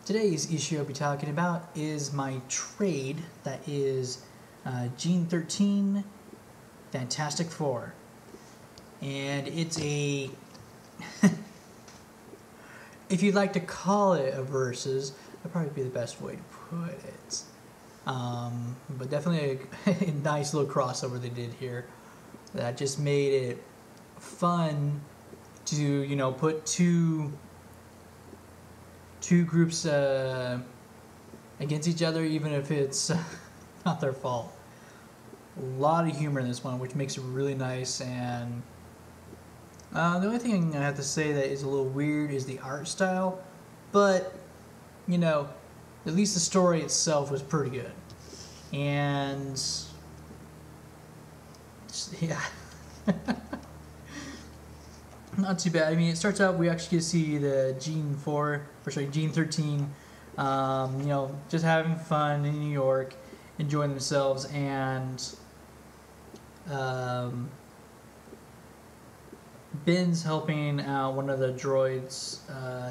Today's issue I'll be talking about is my trade that is Gene 13 Fantastic Four. And it's a, if you'd like to call it a versus, that'd probably be the best way to put it. But definitely a nice little crossover they did here that just made it fun to, you know, put two groups against each other, even if it's not their fault. A lot of humor in this one, which makes it really nice. And the only thing I have to say that is a little weird is the art style, but you know, at least the story itself was pretty good. And yeah. Not too bad. I mean, it starts out, we actually get to see the Gene 13, you know, just having fun in New York, enjoying themselves, and Ben's helping out one of the droids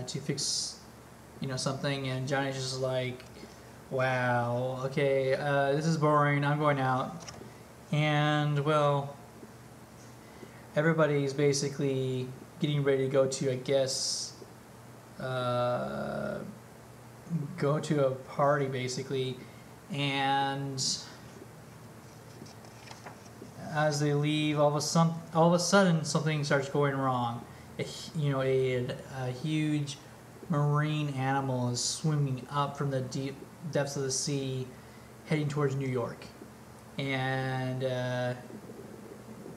to fix, you know, something, and Johnny's just like, wow, okay, this is boring, I'm going out. And, well, everybody's basically getting ready to go to, I guess, go to a party, basically, and as they leave, all of a sudden, something starts going wrong. You know, a huge marine animal is swimming up from the deep depths of the sea, heading towards New York, and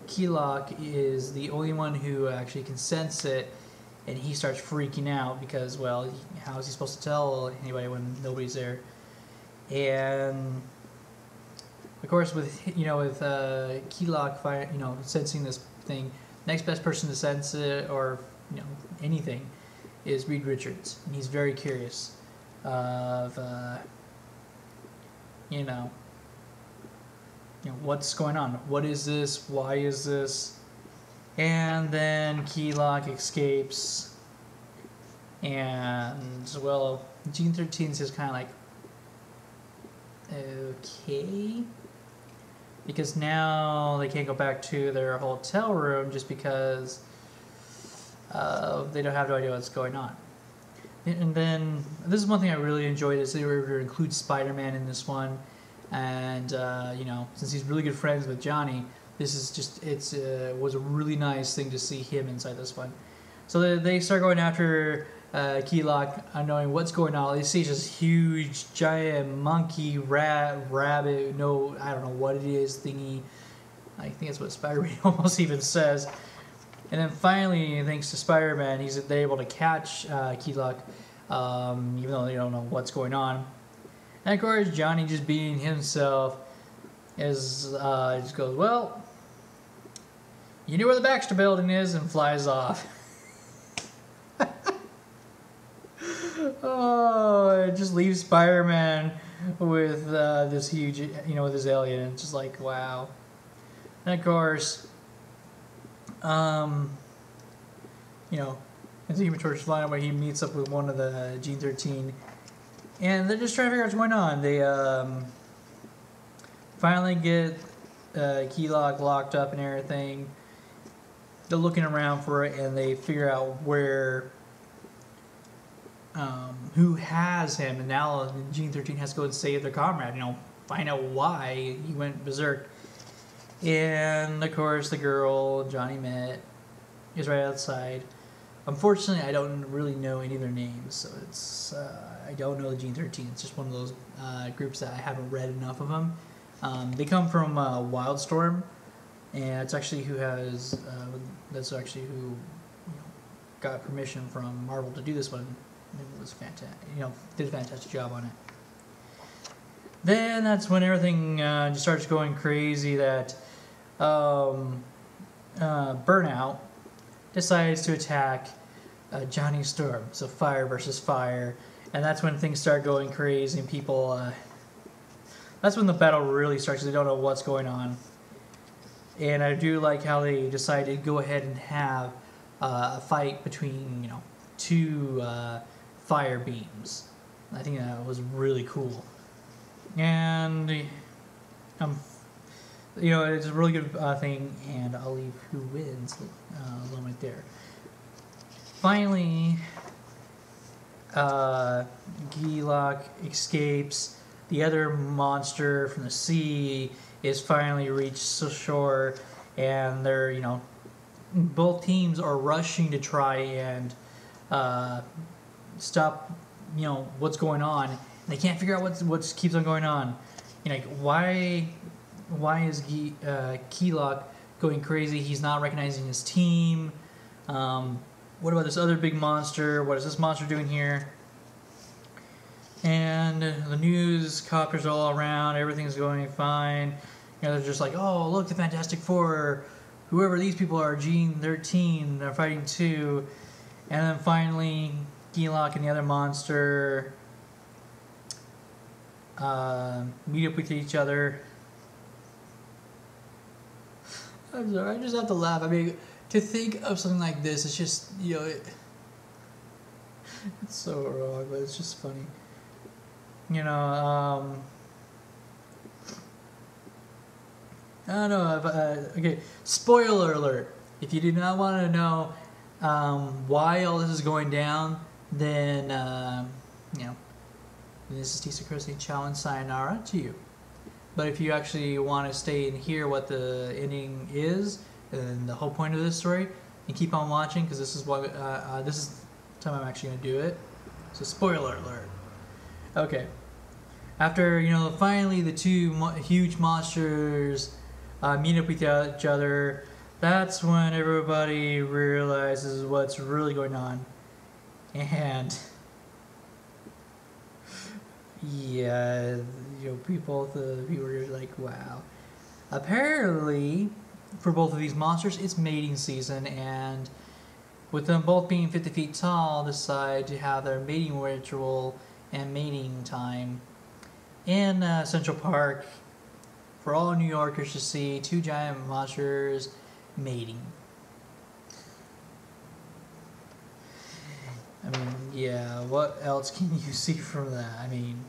Qeelocke is the only one who actually can sense it, and he starts freaking out because, well, how is he supposed to tell anybody when nobody's there? And of course, with Qeelocke, you know, sensing this thing, next best person to sense it or, you know, anything is Reed Richards, and he's very curious of you know, what's going on? What is this? Why is this? And then Qeelocke escapes, and, well, Gene 13 is just kind of like, okay, because now they can't go back to their hotel room just because they don't have no idea what's going on. And then, this is one thing I really enjoyed, is they were able to include Spider-Man in this one. And, you know, since he's really good friends with Johnny, this is just, was a really nice thing to see him inside this one. So they start going after Qeelocke, unknowing what's going on. They see this huge, giant monkey, rabbit, no, I don't know what it is, thingy. I think that's what Spider-Man almost even says. And then finally, thanks to Spider-Man, they're able to catch Qeelocke, even though they don't know what's going on. And of course, Johnny, just being himself, just goes, well, you knew where the Baxter Building is, and flies off. Oh, it just leaves Spider-Man with this huge, you know, with his alien. It's just like, wow. And of course, you know, as the Human Torch is flying away, he meets up with one of the Gene 13. And they're just trying to figure out what's going on. They finally get Qeelocke locked up and everything. They're looking around for it, and they figure out where, who has him. And now Gene 13 has to go and save their comrade. You know, find out why he went berserk. And of course, the girl Johnny met is right outside. Unfortunately, I don't really know any of their names, so it's I don't know the Gene 13. It's just one of those groups that I haven't read enough of them. They come from Wildstorm, and it's actually who has that's actually who got permission from Marvel to do this one. It was fantastic. Did a fantastic job on it. Then that's when everything just starts going crazy. That Burnout decides to attack Johnny Storm. So fire versus fire, and that's when things start going crazy and people. That's when the battle really starts. They don't know what's going on, and I do like how they decided to go ahead and have a fight between two fire beams. I think that was really cool, and it's a really good thing. And I'll leave who wins alone right there. Finally, Qeelocke escapes. The other monster from the sea is finally reached shore, and they're both teams are rushing to try and stop what's going on. And they can't figure out what keeps on going on. Why is Qeelocke going crazy? He's not recognizing his team. What about this other big monster? What is this monster doing here? And the news copters are all around. Everything's going fine. They're just like, oh, look, the Fantastic Four. Whoever these people are, Gene 13, they're fighting too. And then finally, Qeelocke and the other monster meet up with each other. I'm sorry, I just have to laugh. I mean, to think of something like this, it's just, it's so wrong, but it's just funny. I don't know. Okay, spoiler alert. If you do not want to know why all this is going down, then, this is Tisa Christie challenge sayonara to you. But if you actually want to stay and hear what the ending is, and the whole point of this story, and keep on watching, because this is what this is the time I'm actually going to do it. So spoiler alert. Okay. After finally the two huge monsters meet up with each other, that's when everybody realizes what's really going on, and yeah, people are like, wow. Apparently, for both of these monsters, it's mating season, and with them both being 50 feet tall, decide to have their mating ritual and mating time in Central Park for all New Yorkers to see. Two giant monsters mating. I mean, yeah, what else can you see from that? I mean,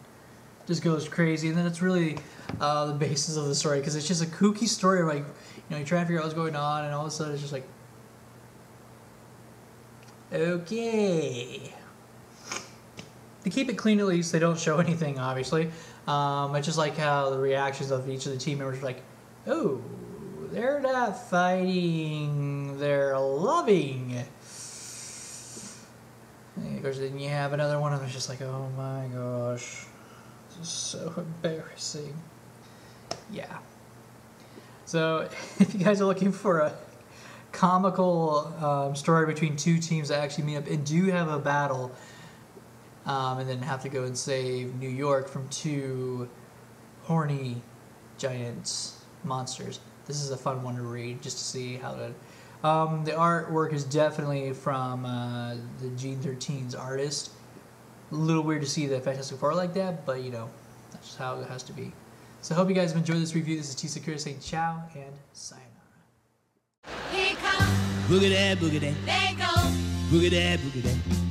just goes crazy, and then it's really the basis of the story, because it's just a kooky story. Like, you're trying to figure out what's going on, and all of a sudden it's just like, okay. To keep it clean, at least they don't show anything, obviously. It's just like how the reactions of each of the team members are like, oh, they're not fighting, they're loving. And of course, then you have another one of them just like, oh my gosh, this is so embarrassing. Yeah. So, if you guys are looking for a comical story between two teams that actually meet up and do have a battle, and then have to go and save New York from two horny giant monsters, this is a fun one to read, just to see how to... the artwork is definitely from the Gene 13's artist. A little weird to see the Fantastic Four like that, but that's just how it has to be. So I hope you guys have enjoyed this review. This is T. Sakura saying ciao and sayonara. Here comes boogie that, boogie that. There goes boogie that, boogie that.